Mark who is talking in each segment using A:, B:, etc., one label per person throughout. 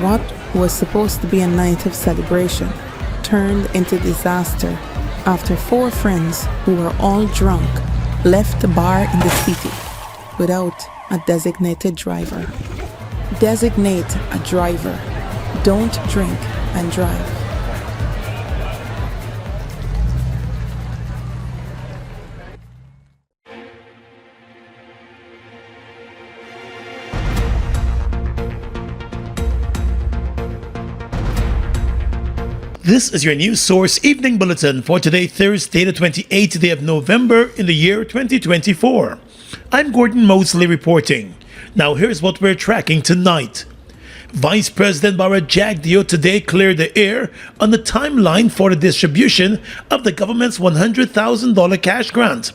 A: What was supposed to be a night of celebration turned into disaster after 4 friends who were all drunk left the bar in the city without a designated driver. Designate a driver. Don't drink and drive.
B: This is your news source evening bulletin for today, Thursday, the 28th day of November in the year 2024. I'm Gordon Mosley reporting. Now here's what we're tracking tonight. Vice President Brigadier today cleared the air on the timeline for the distribution of the government's $100,000 cash grant,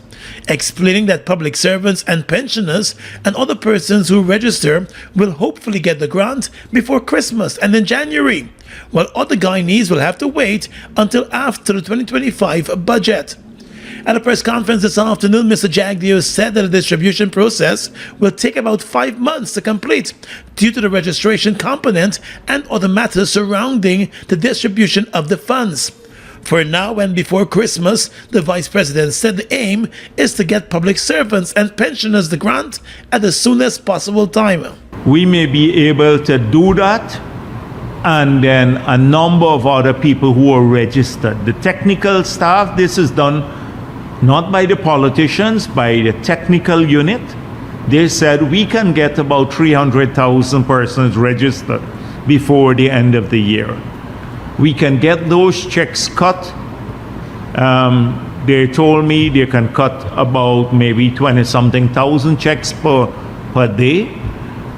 B: explaining that public servants and pensioners and other persons who register will hopefully get the grant before Christmas and in January, while other Guyanese will have to wait until after the 2025 budget. At a press conference this afternoon, Mr. Jagdeo said that the distribution process will take about 5 months to complete due to the registration component and other matters surrounding the distribution of the funds. For now and before Christmas, the Vice President said the aim is to get public servants and pensioners the grant at the soonest possible time.
C: We may be able to do that, and then a number of other people who are registered. The technical staff, this is done not by the politicians, by the technical unit. They said we can get about 300,000 persons registered before the end of the year. We can get those checks cut. They told me they can cut about maybe 20-something thousand checks per day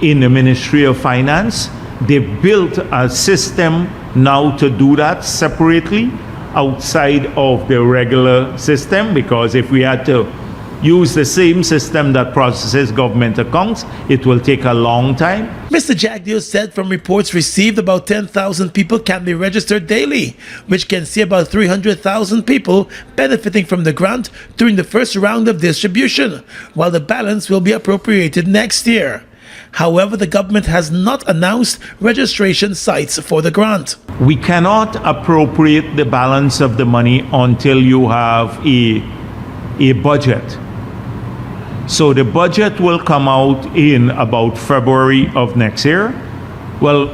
C: in the Ministry of Finance. They built a system now to do that separately outside of the regular system, because if we had to use the same system that processes government accounts, it will take a long time.
B: Mr. Jagdeo said from reports received, about 10,000 people can be registered daily, which can see about 300,000 people benefiting from the grant during the first round of distribution, while the balance will be appropriated next year. However, the government has not announced registration sites for the grant.
C: We cannot appropriate the balance of the money until you have a budget. So the budget will come out in about February of next year. Well,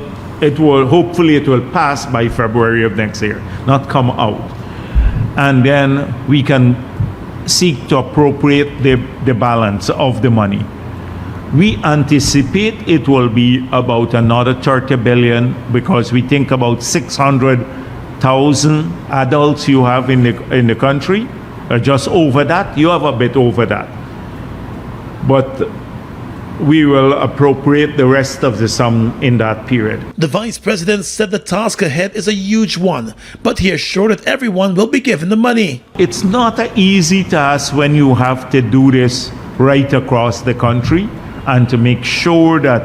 C: hopefully it will pass by February of next year, not come out. And then we can seek to appropriate the balance of the money. We anticipate it will be about another 30 billion, because we think about 600,000 adults you have in the country, just over that. You have a bit over that. But we will appropriate the rest of the sum in that period.
B: The Vice President said the task ahead is a huge one, but he assured that everyone will be given the money.
C: It's not an easy task when you have to do this right across the country, and to make sure that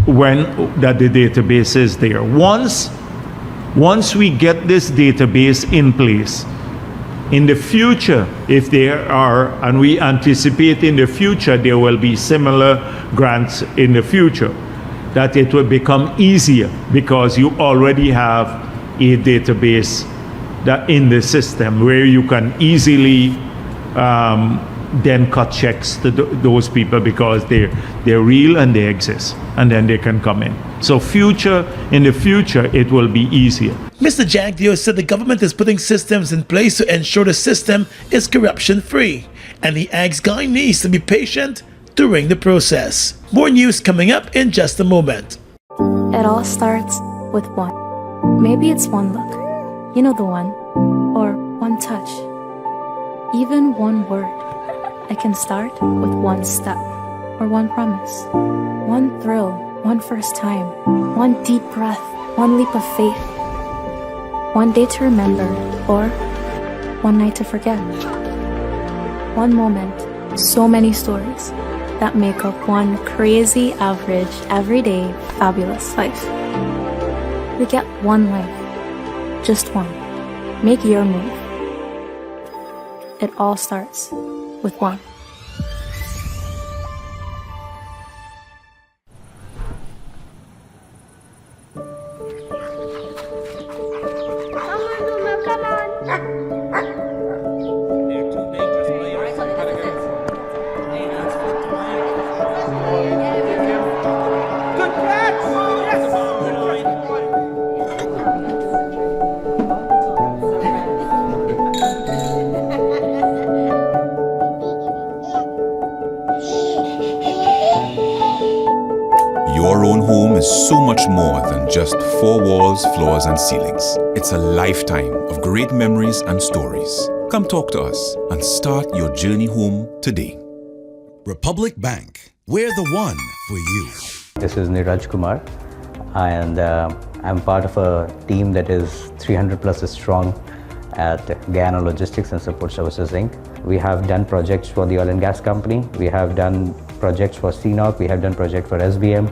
C: the database is there. Once we get this database in place, in the future, if there are, and we anticipate in the future there will be similar grants in the future, that it will become easier because you already have a database that in the system where you can easily then cut checks to those people, because they're real and they exist, and then they can come in. So in the future, it will be easier.
B: Mr. Jagdeo said the government is putting systems in place to ensure the system is corruption-free, and he asks Guyanese to be patient during the process. More news coming up in just a moment.
D: It all starts with one. Maybe it's one look, you know the one, or one touch, even one word. I can start with one step, or one promise, one thrill, one first time, one deep breath, one leap of faith, one day to remember, or one night to forget. One moment, so many stories that make up one crazy, average, everyday, fabulous life. We get one life, just one. Make your move. It all starts with one.
E: is so much more than just four walls, floors, and ceilings. It's a lifetime of great memories and stories. Come talk to us and start your journey home today.
F: Republic Bank, we're the one for you.
G: This is Niraj Kumar, and I'm part of a team that is 300 plus strong at Guyana Logistics and Support Services Inc. We have done projects for the oil and gas company. We have done projects for CNOC. We have done projects for SBM.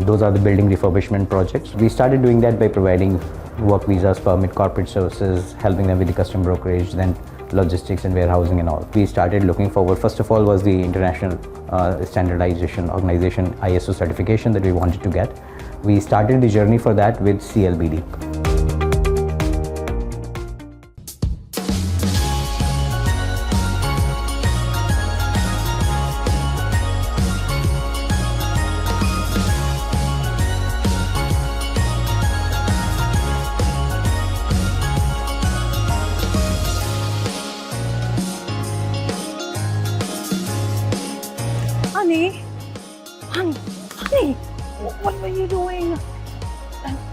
G: Those are the building refurbishment projects. We started doing that by providing work visas, permit, corporate services, helping them with the custom brokerage, then logistics and warehousing and all. We started looking forward. First of all was the International Standardization Organization ISO certification that we wanted to get. We started the journey for that with CLBD.
H: Honey, what were you doing?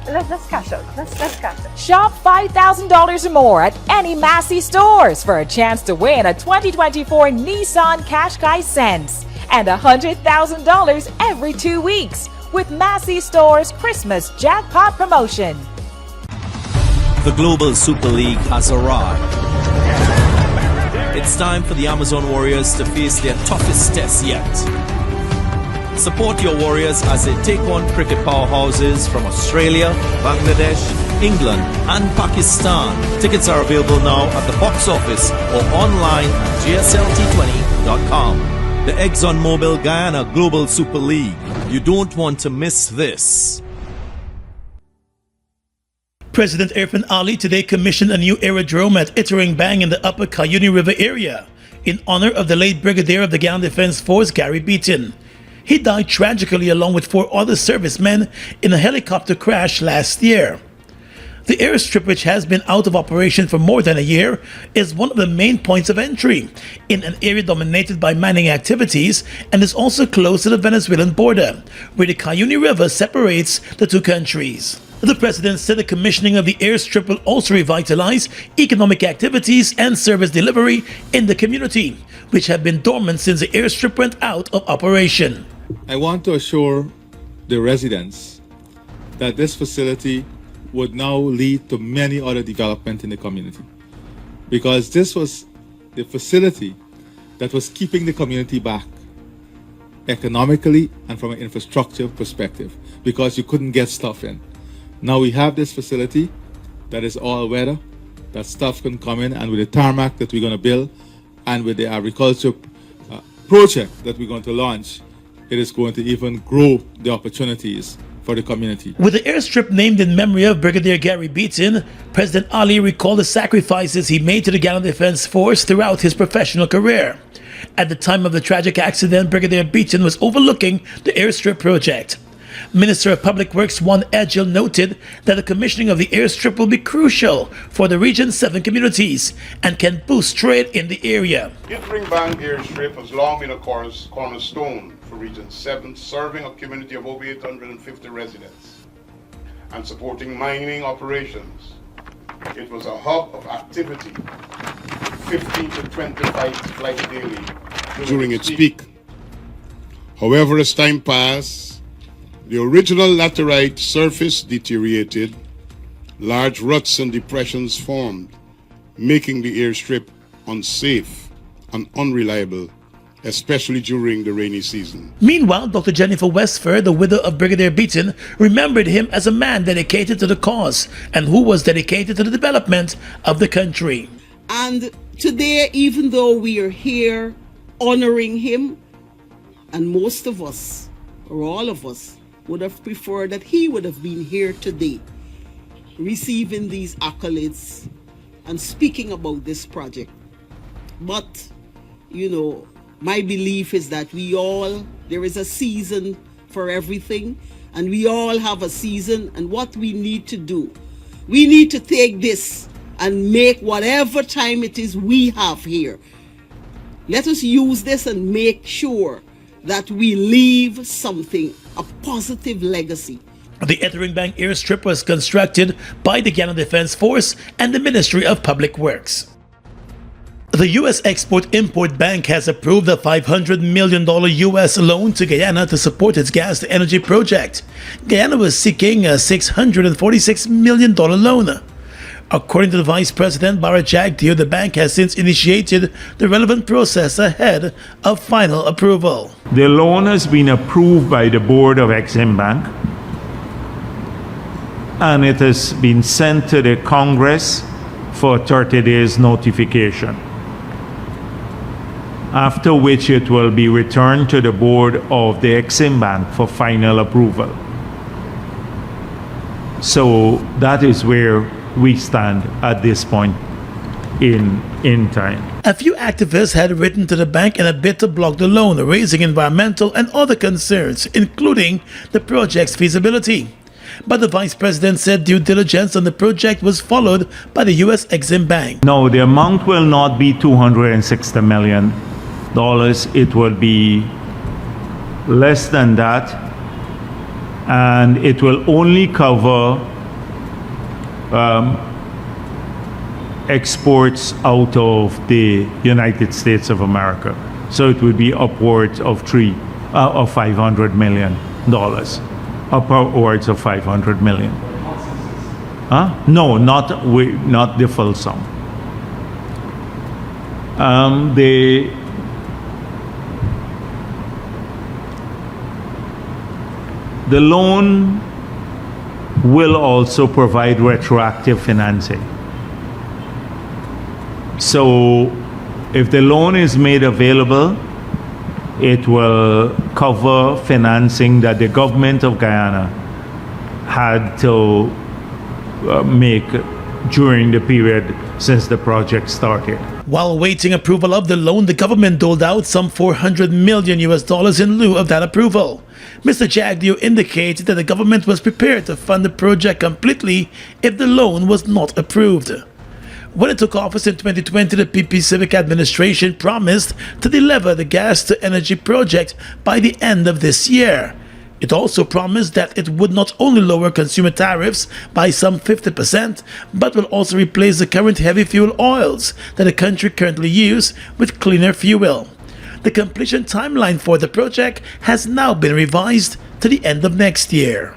H: Let's cash out. Let's cash out.
I: Shop $5,000 or more at any Massey stores for a chance to win a 2024 Nissan Qashqai Sense and $100,000 every 2 weeks with Massey Stores Christmas Jackpot Promotion.
J: The Global Super League has arrived. It's time for the Amazon Warriors to face their toughest test yet. Support your Warriors as they take on cricket powerhouses from Australia, Bangladesh, England and Pakistan. Tickets are available now at the box office or online at gslt20.com. The ExxonMobil Guyana Global Super League. You don't want to miss this.
B: President Irfan Ali today commissioned a new aerodrome at Iterengbang in the upper Cuyuna River area in honor of the late Brigadier of the Guyana Defense Force, Gary Beaton. He died tragically along with 4 other servicemen in a helicopter crash last year. The airstrip, which has been out of operation for more than a year, is one of the main points of entry in an area dominated by mining activities and is also close to the Venezuelan border, where the Cuyuna River separates the two countries. The president said the commissioning of the airstrip will also revitalize economic activities and service delivery in the community, which have been dormant since the airstrip went out of operation.
K: I want to assure the residents that this facility would now lead to many other development in the community, because this was the facility that was keeping the community back economically and from an infrastructure perspective, because you couldn't get stuff in. Now we have this facility that is all weather, that stuff can come in, and with the tarmac that we're going to build and with the agriculture project that we're going to launch, it is going to even grow the opportunities for the community.
B: With the airstrip named in memory of Brigadier Gary Beaton, President Ali recalled the sacrifices he made to the Guyana Defense Force throughout his professional career. At the time of the tragic accident, Brigadier Beaton was overlooking the airstrip project. Minister of Public Works Juan Edgel noted that the commissioning of the airstrip will be crucial for the region's 7 communities and can boost trade in the area.
L: Iterengbang airstrip has long been a cornerstone for Region 7, serving a community of over 850 residents and supporting mining operations. It was a hub of activity, 15 to 25 flights daily during its peak.
M: However, as time passed, the original laterite surface deteriorated, large ruts and depressions formed, making the airstrip unsafe and unreliable, especially during the rainy season.
B: Meanwhile, Dr. Jennifer Westford, the widow of Brigadier Beaton, remembered him as a man dedicated to the cause and who was dedicated to the development of the country.
N: And today, even though we are here honoring him, and most of us, or all of us, would have preferred that he would have been here today, receiving these accolades and speaking about this project. But, you know, my belief is that there is a season for everything, and we all have a season, and what we need to do, we need to take this and make whatever time it is we have here. Let us use this and make sure that we leave something, a positive legacy.
B: The Aerodrome Bank airstrip was constructed by the Guyana Defense Force and the Ministry of Public Works. The U.S. Export-Import Bank has approved a $500 million U.S. loan to Guyana to support its gas-to-energy project. Guyana was seeking a $646 million loan. According to the Vice President, Brigadier, the bank has since initiated the relevant process ahead of final approval.
C: The loan has been approved by the board of ExIm Bank, and it has been sent to the Congress for 30 days notification, after which it will be returned to the board of the ExIm Bank for final approval. So that is where we stand at this point in time.
B: A few activists had written to the bank in a bid to block the loan, raising environmental and other concerns, including the project's feasibility. But the Vice President said due diligence on the project was followed by the U.S. EXIM Bank.
C: No, the amount will not be $260 million. It will be less than that, and it will only cover exports out of the United States of America. So it would be upwards of $500 million. Upwards of $500 million. Huh? No, not the full sum. The loan will also provide retroactive financing. So if the loan is made available, it will cover financing that the government of Guyana had to make during the period since the project started.
B: While waiting approval of the loan, the government doled out some $400 million in lieu of that approval. Mr. Jagdio indicated that the government was prepared to fund the project completely if the loan was not approved. When it took office in 2020, the PP Civic Administration promised to deliver the gas-to-energy project by the end of this year. It also promised that it would not only lower consumer tariffs by some 50%, but will also replace the current heavy fuel oils that the country currently uses with cleaner fuel. The completion timeline for the project has now been revised to the end of next year.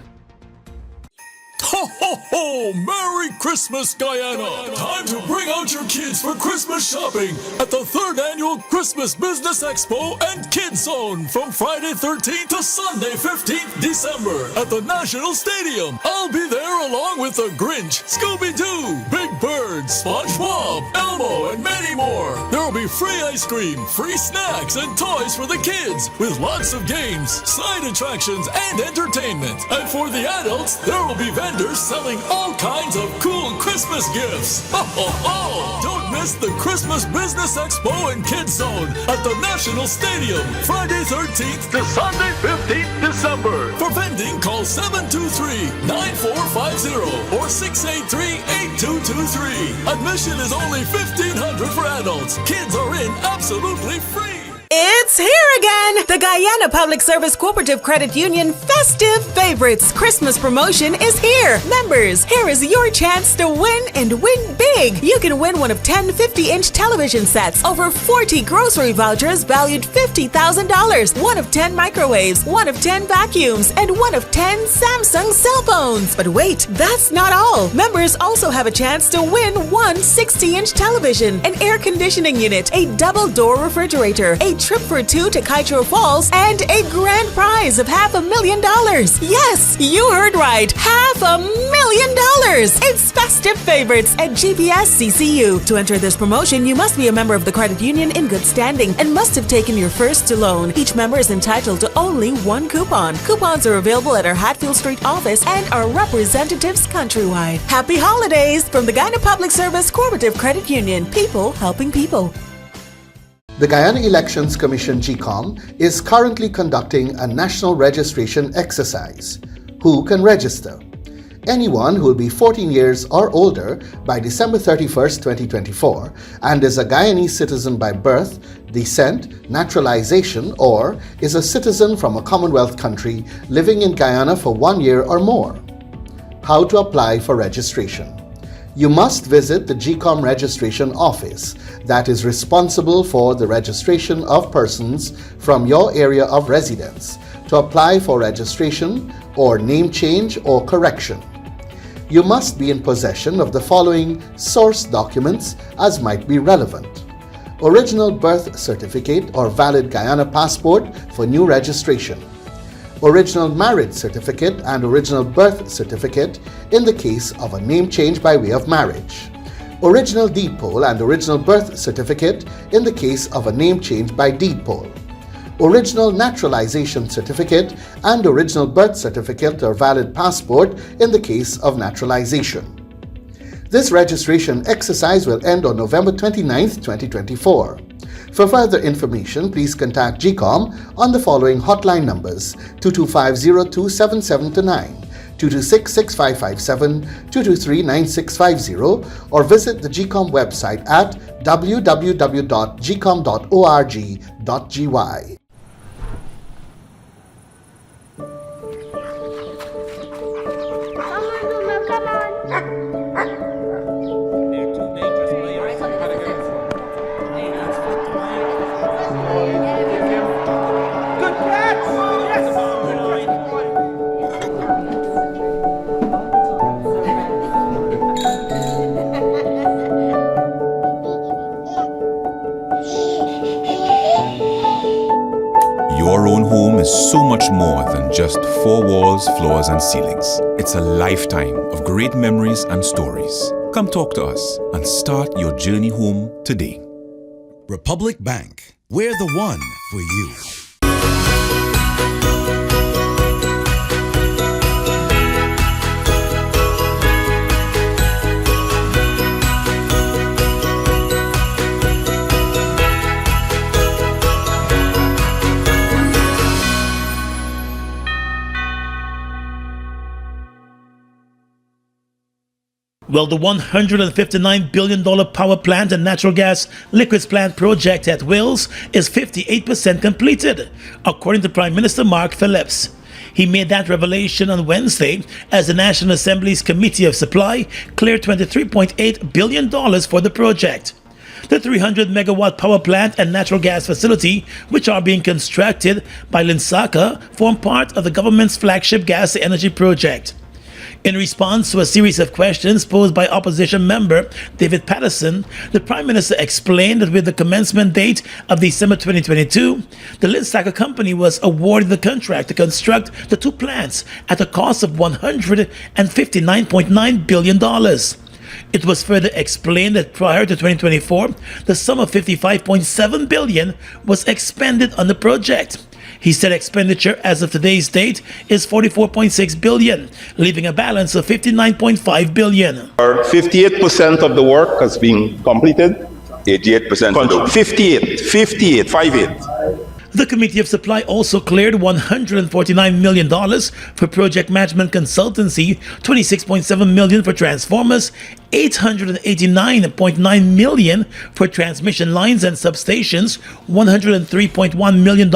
O: Ho, ho, ho! Merry Christmas, Guyana! Time to bring out your kids for Christmas shopping at the 3rd Annual Christmas Business Expo and Kids Zone from Friday 13th to Sunday 15th December at the National Stadium. I'll be there along with the Grinch, Scooby-Doo, Big Bird, SpongeBob, Elmo, and many more. There'll be free ice cream, free snacks, and toys for the kids with lots of games, side attractions, and entertainment. And for the adults, there will be vendors selling all kinds of cool Christmas gifts. Ho, ho, ho! Don't miss the Christmas Business Expo and Kids Zone at the National Stadium, Friday 13th to Sunday 15th December. For vending, call 723-9450 or 683-8223. Admission is only $1,500 for adults. Kids are in absolutely free.
P: It's here again! The Guyana Public Service Cooperative Credit Union Festive Favorites Christmas promotion is here. Members, here is your chance to win and win big. You can win one of 10 50-inch television sets, over 40 grocery vouchers valued $50,000, one of 10 microwaves, one of 10 vacuums, and one of 10 Samsung cell phones. But wait, that's not all. Members also have a chance to win one 60-inch television, an air conditioning unit, a double-door refrigerator, a trip for two to Kaitro Falls, and a grand prize of $500,000. Yes, you heard right, $500,000. It's Festive Favorites at GPS CCU. To enter this promotion, you must be a member of the credit union in good standing and must have taken your first loan. Each member is entitled to only one coupon. Coupons are available at our Hatfield Street office and our representatives countrywide. Happy holidays from the Guyana Public Service Cooperative Credit Union. People helping people.
Q: The Guyana Elections Commission GCOM is currently conducting a national registration exercise. Who can register? Anyone who will be 14 years or older by December 31st, 2024 and is a Guyanese citizen by birth, descent, naturalization, or is a citizen from a Commonwealth country living in Guyana for 1 year or more. How to apply for registration. You must visit the GCOM registration office that is responsible for the registration of persons from your area of residence to apply for registration or name change or correction. You must be in possession of the following source documents as might be relevant: original birth certificate or valid Guyana passport for new registration, original marriage certificate and original birth certificate in the case of a name change by way of marriage, original deed poll and original birth certificate in the case of a name change by deed poll, original naturalization certificate and original birth certificate or valid passport in the case of naturalization. This registration exercise will end on November 29th, 2024. For further information, please contact GCOM on the following hotline numbers: 225-027729, 226-6557, 223-9650, or visit the GCOM website at www.gcom.org.gy.
E: Your own home is so much more than just four walls, floors, and ceilings. It's a lifetime of great memories and stories. Come talk to us and start your journey home today.
F: Republic Bank. We're the one for you.
B: Well, the $159 billion power plant and natural gas liquids plant project at Wills is 58% completed, according to Prime Minister Mark Phillips. He made that revelation on Wednesday as the National Assembly's Committee of Supply cleared $23.8 billion for the project. The 300-megawatt power plant and natural gas facility, which are being constructed by Linsaka, form part of the government's flagship gas energy project. In response to a series of questions posed by opposition member David Patterson, the Prime Minister explained that with the commencement date of December 2022, the Linsaka company was awarded the contract to construct the two plants at a cost of $159.9 billion. It was further explained that prior to 2024, the sum of $55.7 billion was expended on the project. He said expenditure as of today's date is $44.6 billion, leaving a balance of $59.5 billion.
R: 58% of the work has been completed. 88%. 58.
B: The Committee of Supply also cleared $149 million for project management consultancy, $26.7 million for transformers, $889.9 million for transmission lines and substations, $103.1 million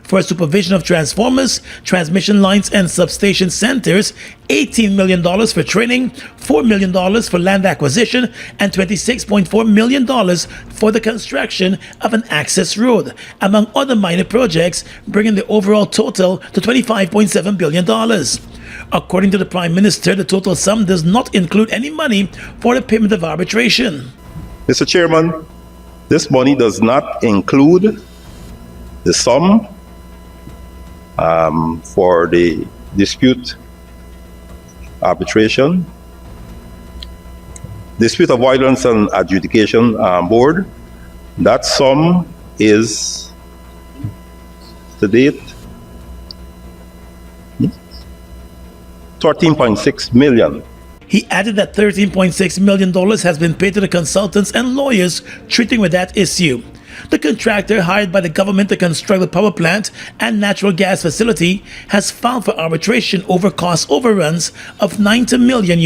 B: for supervision of transformers, transmission lines and substation centers, $18 million for training, $4 million for land acquisition, and $26.4 million for the construction of an access road, among other minor projects, bringing the overall total to $25.7 billion. According to the Prime Minister, the total sum does not include any money for the payment of arbitration.
R: Mr. Chairman, this money does not include the sum for the dispute arbitration, dispute avoidance and adjudication board. That sum is to date $13.6 million.
B: He added that $13.6 million has been paid to the consultants and lawyers treating with that issue. The contractor hired by the government to construct the power plant and natural gas facility has filed for arbitration over cost overruns of $90 million.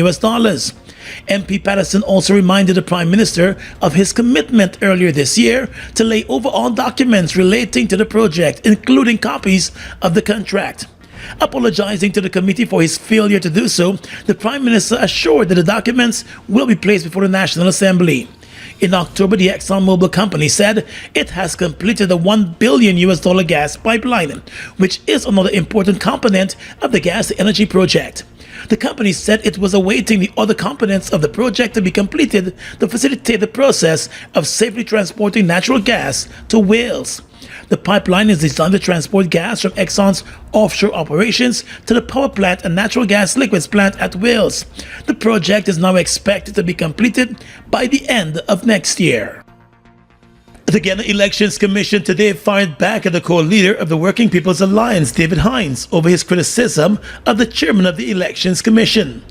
B: MP Patterson also reminded the Prime Minister of his commitment earlier this year to lay over all documents relating to the project, including copies of the contract. Apologizing to the committee for his failure to do so, the Prime Minister assured that the documents will be placed before the National Assembly. In October, the ExxonMobil company said it has completed the $1 billion gas pipeline, which is another important component of the gas energy project. The company said it was awaiting the other components of the project to be completed to facilitate the process of safely transporting natural gas to Wales. The pipeline is designed to transport gas from Exxon's offshore operations to the power plant and natural gas liquids plant at Wales. The project is now expected to be completed by the end of next year. The Guyana Elections Commission today fired back at the co-leader of the Working People's Alliance, David Hines, over his criticism of the chairman of the Elections Commission.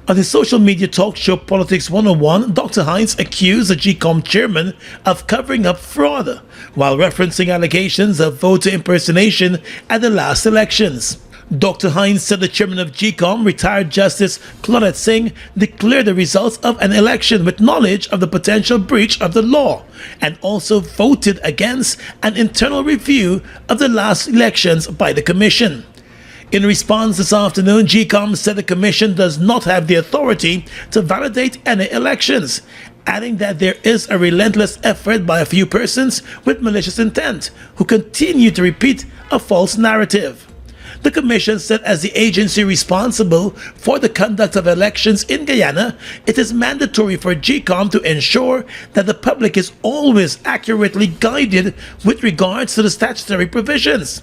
B: On his social media talk show Politics 101, Dr. Hines accused the GCOM chairman of covering up fraud while referencing allegations of voter impersonation at the last elections. Dr. Hines said the chairman of GCOM, retired Justice Claudette Singh, declared the results of an election with knowledge of the potential breach of the law and also voted against an internal review of the last elections by the commission. In response this afternoon, GCOM said the commission does not have the authority to validate any elections, adding that there is a relentless effort by a few persons with malicious intent who continue to repeat a false narrative. The commission said as the agency responsible for the conduct of elections in Guyana, it is mandatory for GCOM to ensure that the public is always accurately guided with regards to the statutory provisions.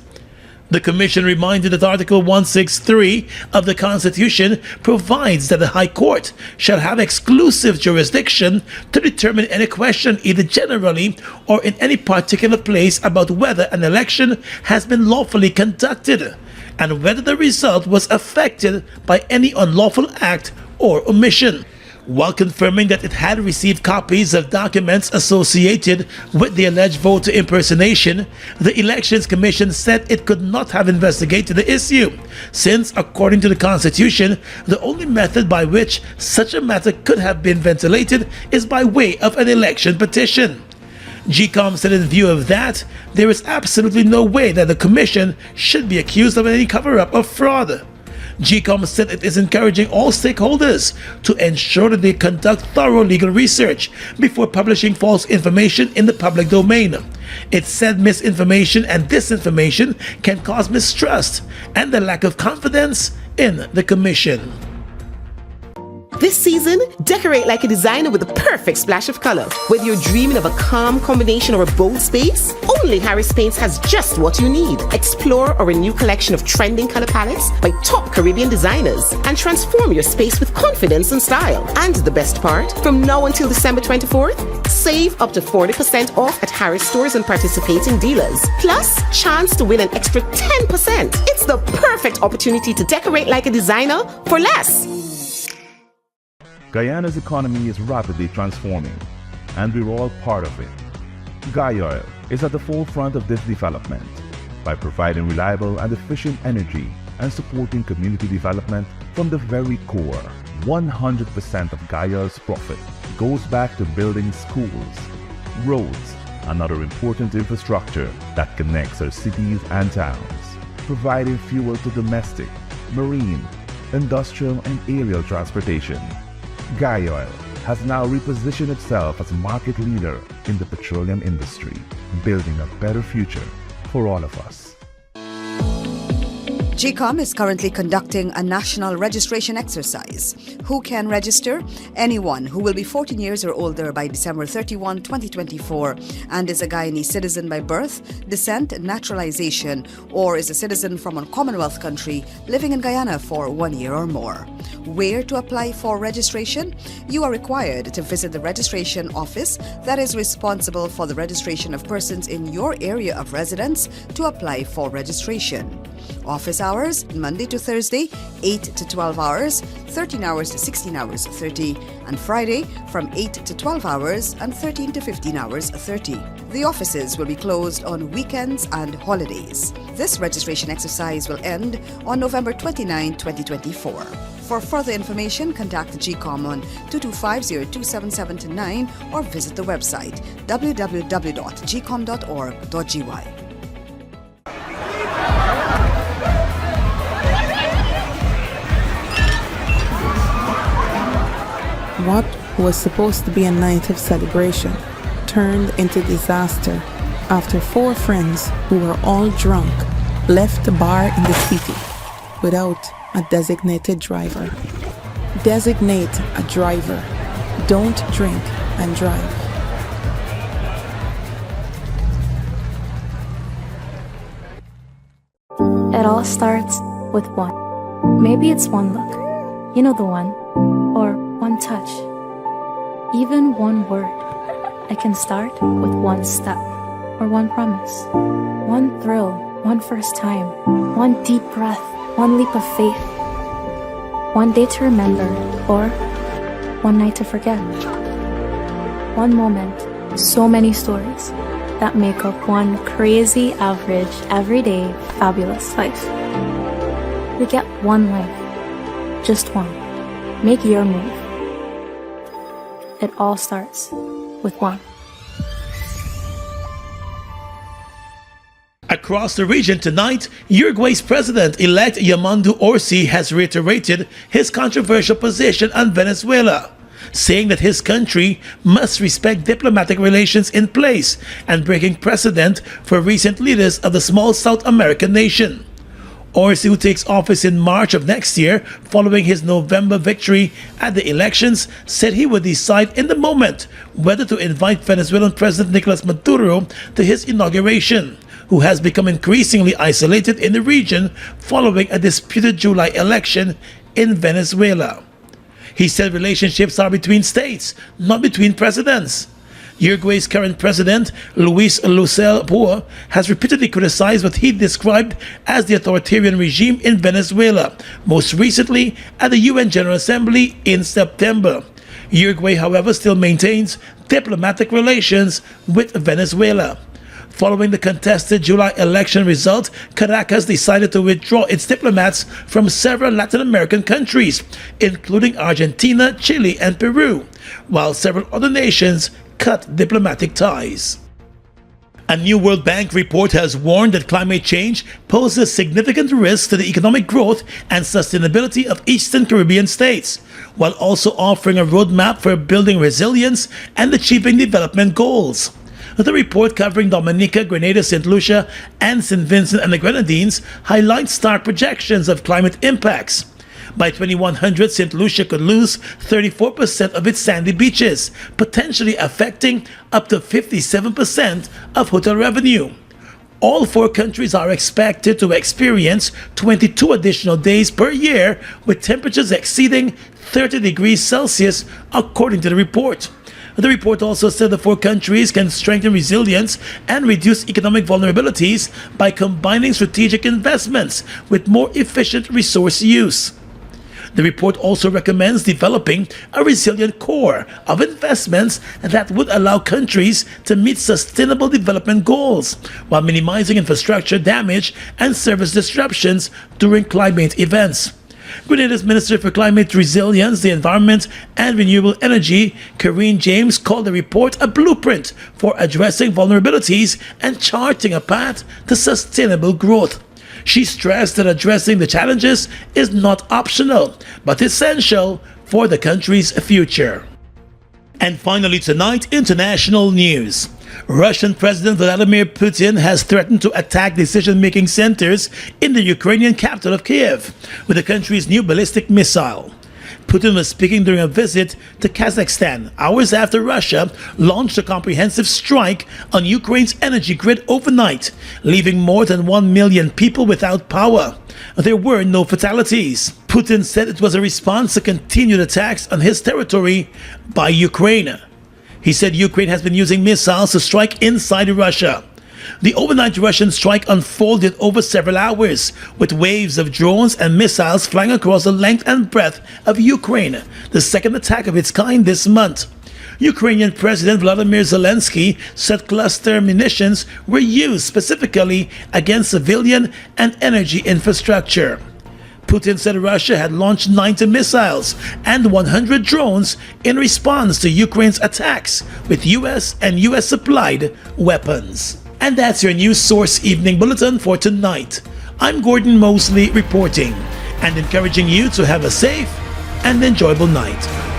B: The Commission reminded that Article 163 of the Constitution provides that the High Court shall have exclusive jurisdiction to determine any question either generally or in any particular place about whether an election has been lawfully conducted and whether the result was affected by any unlawful act or omission. While confirming that it had received copies of documents associated with the alleged voter impersonation, the Elections Commission said it could not have investigated the issue, since, according to the Constitution, the only method by which such a matter could have been ventilated is by way of an election petition. GCOM said in view of that, there is absolutely no way that the Commission should be accused of any cover-up or fraud. GCOM said it is encouraging all stakeholders to ensure that they conduct thorough legal research before publishing false information in the public domain. It said misinformation and disinformation can cause mistrust and the lack of confidence in the Commission.
S: This season, decorate like a designer with the perfect splash of color. Whether you're dreaming of a calm combination or a bold space, only Harris Paints has just what you need. Explore our new collection of trending color palettes by top Caribbean designers and transform your space with confidence and style. And the best part, from now until December 24th, save up to 40% off at Harris stores and participating dealers. Plus, chance to win an extra 10%. It's the perfect opportunity to decorate like a designer for less.
T: Guyana's economy is rapidly transforming, and we're all part of it. Guyoil is at the forefront of this development by providing reliable and efficient energy and supporting community development from the very core. 100% of Guyoil's profit goes back to building schools, roads, and other important infrastructure that connects our cities and towns, providing fuel to domestic, marine, industrial, and aerial transportation. Guyoil has now repositioned itself as a market leader in the petroleum industry, building a better future for all of us.
U: GCOM is currently conducting a national registration exercise. Who can register? Anyone who will be 14 years or older by December 31, 2024 and is a Guyanese citizen by birth, descent, naturalization, or is a citizen from a Commonwealth country living in Guyana for 1 year or more. Where to apply for registration? You are required to visit the registration office that is responsible for the registration of persons in your area of residence to apply for registration. Office hours, Monday to Thursday, 8 to 12 hours, 13 hours to 16 hours 30, and Friday from 8 to 12 hours and 13 to 15 hours 30. The offices will be closed on weekends and holidays. This registration exercise will end on November 29, 2024. For further information, contact the GCOM on 225-02779 or visit the website www.gcom.org.gy.
A: What was supposed to be a night of celebration turned into disaster after 4 friends who were all drunk left the bar in the city without a designated driver. Designate a driver. Don't drink and drive.
D: It all starts with one. Maybe it's one look. You know the one. Or one touch. Even one word. I can start with one step. Or one promise. One thrill. One first time. One deep breath. One leap of faith. One day to remember. Or one night to forget. One moment. So many stories that make up one crazy, average, everyday, fabulous life. We get one life. Just one. Make your move. It all starts with one.
B: Across the region tonight, Uruguay's president-elect Yamandu Orsi has reiterated his controversial position on Venezuela, saying that his country must respect diplomatic relations in place and breaking precedent for recent leaders of the small South American nation. Orsi, who takes office in March of next year following his November victory at the elections, said he would decide in the moment whether to invite Venezuelan President Nicolas Maduro to his inauguration, who has become increasingly isolated in the region following a disputed July election in Venezuela. He said relationships are between states, not between presidents. Uruguay's current president, Luis Lucel Pua, has repeatedly criticized what he described as the authoritarian regime in Venezuela, most recently at the UN General Assembly in September. Uruguay, however, still maintains diplomatic relations with Venezuela. Following the contested July election result, Caracas decided to withdraw its diplomats from several Latin American countries, including Argentina, Chile, and Peru, while several other nations cut diplomatic ties. A new World Bank report has warned that climate change poses significant risks to the economic growth and sustainability of Eastern Caribbean states, while also offering a roadmap for building resilience and achieving development goals. The report, covering Dominica, Grenada, St. Lucia, and St. Vincent and the Grenadines, highlights stark projections of climate impacts. By 2100, St. Lucia could lose 34% of its sandy beaches, potentially affecting up to 57% of hotel revenue. All 4 countries are expected to experience 22 additional days per year with temperatures exceeding 30 degrees Celsius, according to the report. The report also said the 4 countries can strengthen resilience and reduce economic vulnerabilities by combining strategic investments with more efficient resource use. The report also recommends developing a resilient core of investments that would allow countries to meet sustainable development goals while minimizing infrastructure damage and service disruptions during climate events. Grenada's Minister for Climate Resilience, the Environment and Renewable Energy, Karine James, called the report a blueprint for addressing vulnerabilities and charting a path to sustainable growth. She stressed that addressing the challenges is not optional, but essential for the country's future. And finally tonight, international news. Russian President Vladimir Putin has threatened to attack decision-making centers in the Ukrainian capital of Kiev with the country's new ballistic missile. Putin was speaking during a visit to Kazakhstan, hours after Russia launched a comprehensive strike on Ukraine's energy grid overnight, leaving more than 1 million people without power. There were no fatalities. Putin said it was a response to continued attacks on his territory by Ukraine. He said Ukraine has been using missiles to strike inside Russia. The overnight Russian strike unfolded over several hours, with waves of drones and missiles flying across the length and breadth of Ukraine, the second attack of its kind this month. Ukrainian President Volodymyr Zelensky said cluster munitions were used specifically against civilian and energy infrastructure. Putin said Russia had launched 90 missiles and 100 drones in response to Ukraine's attacks with US and US-supplied weapons. And that's your News Source Evening Bulletin for tonight. I'm Gordon Mosley reporting and encouraging you to have a safe and enjoyable night.